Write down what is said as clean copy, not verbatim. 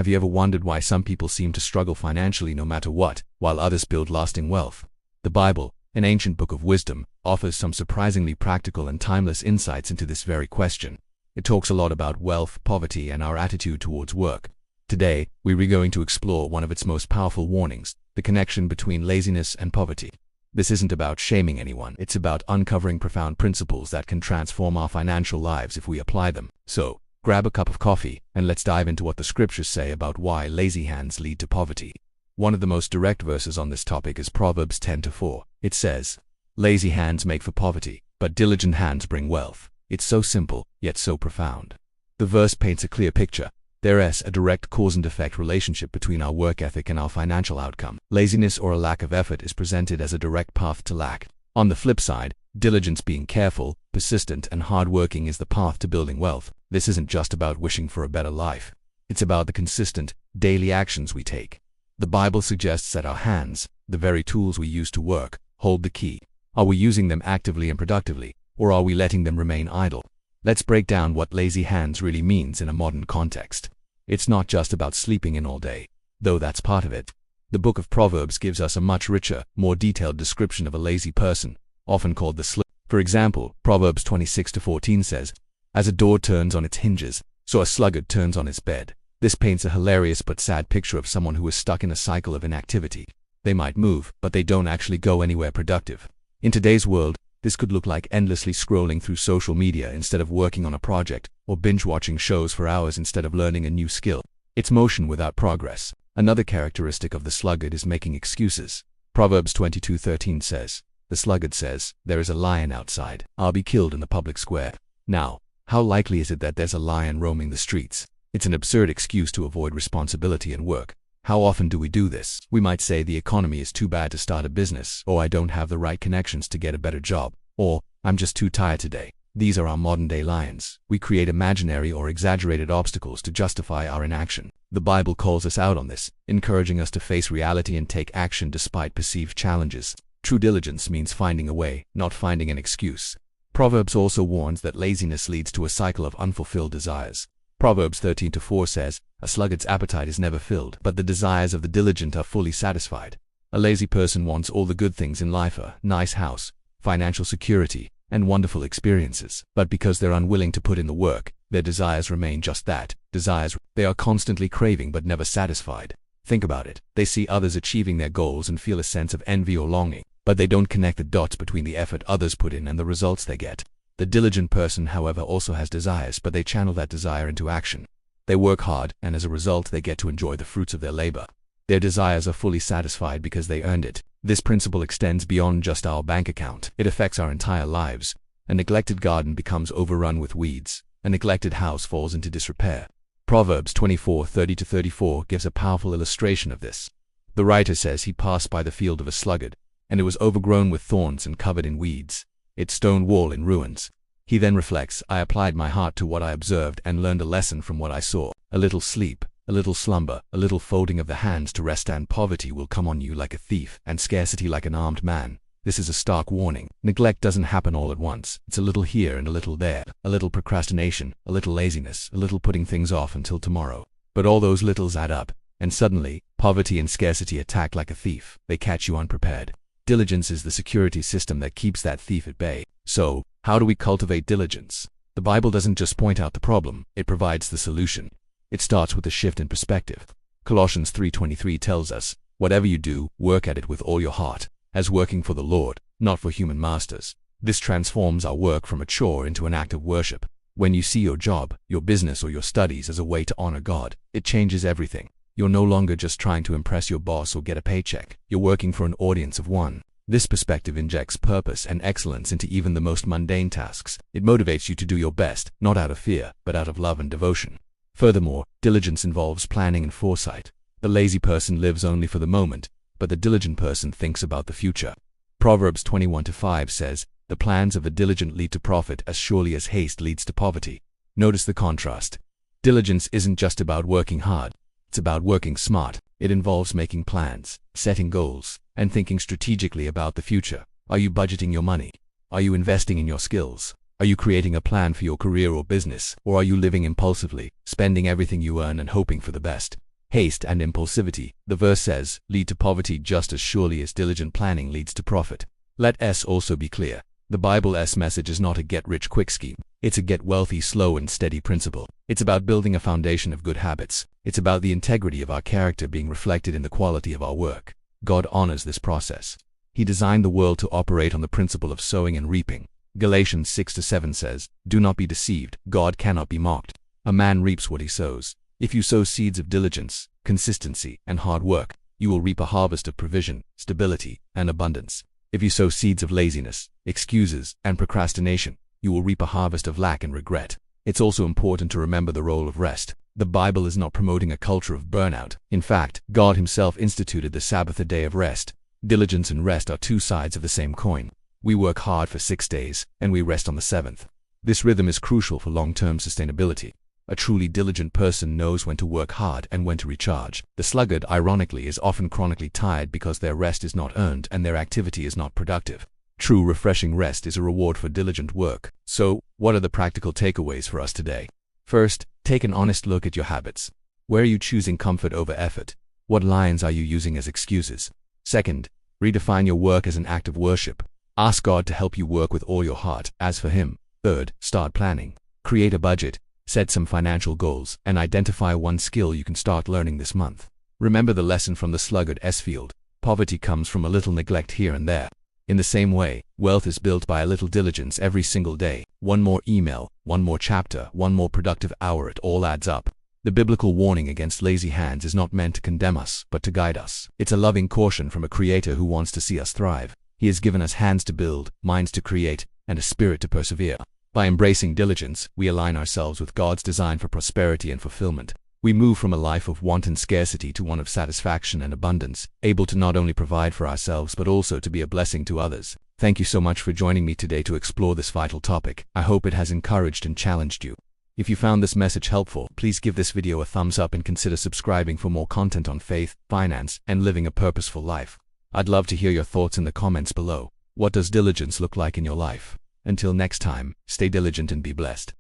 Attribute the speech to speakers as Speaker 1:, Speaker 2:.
Speaker 1: Have you ever wondered why some people seem to struggle financially no matter what, while others build lasting wealth? The Bible, an ancient book of wisdom, offers some surprisingly practical and timeless insights into this very question. It talks a lot about wealth, poverty, and our attitude towards work. Today, we're going to explore one of its most powerful warnings, the connection between laziness and poverty. This isn't about shaming anyone, it's about uncovering profound principles that can transform our financial lives if we apply them. So, grab a cup of coffee, and let's dive into what the scriptures say about why lazy hands lead to poverty. One of the most direct verses on this topic is Proverbs 10:4. It says, "Lazy hands make for poverty, but diligent hands bring wealth." It's so simple, yet so profound. The verse paints a clear picture. There is a direct cause and effect relationship between our work ethic and our financial outcome. Laziness or a lack of effort is presented as a direct path to lack. On the flip side, diligence, being careful, persistent, and hardworking, is the path to building wealth. This isn't just about wishing for a better life. It's about the consistent, daily actions we take. The Bible suggests that our hands, the very tools we use to work, hold the key. Are we using them actively and productively, or are we letting them remain idle? Let's break down what lazy hands really means in a modern context. It's not just about sleeping in all day, though that's part of it. The book of Proverbs gives us a much richer, more detailed description of a lazy person, often called the sluggard. For example, Proverbs 26:14 says, "As a door turns on its hinges, so a sluggard turns on his bed." This paints a hilarious but sad picture of someone who is stuck in a cycle of inactivity. They might move, but they don't actually go anywhere productive. In today's world, this could look like endlessly scrolling through social media instead of working on a project, or binge-watching shows for hours instead of learning a new skill. It's motion without progress. Another characteristic of the sluggard is making excuses. Proverbs 22:13 says, "The sluggard says, 'There is a lion outside. I'll be killed in the public square.'" Now, how likely is it that there's a lion roaming the streets? It's an absurd excuse to avoid responsibility and work. How often do we do this? We might say the economy is too bad to start a business, or I don't have the right connections to get a better job, or I'm just too tired today. These are our modern-day lions. We create imaginary or exaggerated obstacles to justify our inaction. The Bible calls us out on this, encouraging us to face reality and take action despite perceived challenges. True diligence means finding a way, not finding an excuse. Proverbs also warns that laziness leads to a cycle of unfulfilled desires. Proverbs 13:4 says, "A sluggard's appetite is never filled, but the desires of the diligent are fully satisfied." A lazy person wants all the good things in life: a nice house, financial security, and wonderful experiences. But because they're unwilling to put in the work, their desires remain just that, desires. They are constantly craving but never satisfied. Think about it. They see others achieving their goals and feel a sense of envy or longing, but they don't connect the dots between the effort others put in and the results they get. The diligent person, however, also has desires, but they channel that desire into action. They work hard, and as a result, they get to enjoy the fruits of their labor. Their desires are fully satisfied because they earned it. This principle extends beyond just our bank account. It affects our entire lives. A neglected garden becomes overrun with weeds. A neglected house falls into disrepair. Proverbs 24:30-34 gives a powerful illustration of this. The writer says he passed by the field of a sluggard, and it was overgrown with thorns and covered in weeds, its stone wall in ruins. He then reflects, "I applied my heart to what I observed and learned a lesson from what I saw. A little sleep, a little slumber, a little folding of the hands to rest, and poverty will come on you like a thief, and scarcity like an armed man." This is a stark warning. Neglect doesn't happen all at once. It's a little here and a little there, a little procrastination, a little laziness, a little putting things off until tomorrow. But all those littles add up, and suddenly, poverty and scarcity attack like a thief. They catch you unprepared. Diligence is the security system that keeps that thief at bay. So, how do we cultivate diligence? The Bible doesn't just point out the problem, it provides the solution. It starts with a shift in perspective. Colossians 3:23 tells us, "Whatever you do, work at it with all your heart, as working for the Lord, not for human masters." This transforms our work from a chore into an act of worship. When you see your job, your business, or your studies as a way to honor God, it changes everything. You're no longer just trying to impress your boss or get a paycheck. You're working for an audience of one. This perspective injects purpose and excellence into even the most mundane tasks. It motivates you to do your best, not out of fear, but out of love and devotion. Furthermore, diligence involves planning and foresight. The lazy person lives only for the moment, but the diligent person thinks about the future. Proverbs 21:5 says, "The plans of a diligent lead to profit as surely as haste leads to poverty." Notice the contrast. Diligence isn't just about working hard. It's about working smart. It involves making plans, setting goals, and thinking strategically about the future. Are you budgeting your money? Are you investing in your skills? Are you creating a plan for your career or business? Or are you living impulsively, spending everything you earn and hoping for the best? haste and impulsivity, the verse says, lead to poverty just as surely as diligent planning leads to profit. Let us also be clear. The Bible's message is not a get-rich-quick scheme. It's a get-wealthy, slow and steady principle. It's about building a foundation of good habits. It's about the integrity of our character being reflected in the quality of our work. God honors this process. He designed the world to operate on the principle of sowing and reaping. Galatians 6-7 says, do not be deceived, God cannot be mocked. A man reaps what he sows. If you sow seeds of diligence, consistency, and hard work, you will reap a harvest of provision, stability, and abundance. If you sow seeds of laziness, excuses, and procrastination, you will reap a harvest of lack and regret. It's also important to remember the role of rest. The Bible is not promoting a culture of burnout. In fact, God Himself instituted the Sabbath a day of rest. Diligence and rest are two sides of the same coin. We work hard for 6 days, and we rest on the seventh. This rhythm is crucial for long-term sustainability. A truly diligent person knows when to work hard and when to recharge. The sluggard, ironically, is often chronically tired because their rest is not earned and their activity is not productive. True, refreshing rest is a reward for diligent work. So, what are the practical takeaways for us today? First, take an honest look at your habits. Where are you choosing comfort over effort? What lies are you using as excuses? Second, redefine your work as an act of worship. Ask God to help you work with all your heart, as for Him. Third, start planning. Create a budget, set some financial goals, and identify one skill you can start learning this month. Remember the lesson from the sluggard's field. Poverty comes from a little neglect here and there. In the same way, wealth is built by a little diligence every single day. One more email, one more chapter, one more productive hour, it all adds up. The biblical warning against lazy hands is not meant to condemn us, but to guide us. It's a loving caution from a Creator who wants to see us thrive. He has given us hands to build, minds to create, and a spirit to persevere. By embracing diligence, we align ourselves with God's design for prosperity and fulfillment. We move from a life of want and scarcity to one of satisfaction and abundance, able to not only provide for ourselves but also to be a blessing to others. Thank you so much for joining me today to explore this vital topic. I hope it has encouraged and challenged you. If you found this message helpful, please give this video a thumbs up and consider subscribing for more content on faith, finance, and living a purposeful life. I'd love to hear your thoughts in the comments below. What does diligence look like in your life? Until next time, stay diligent and be blessed.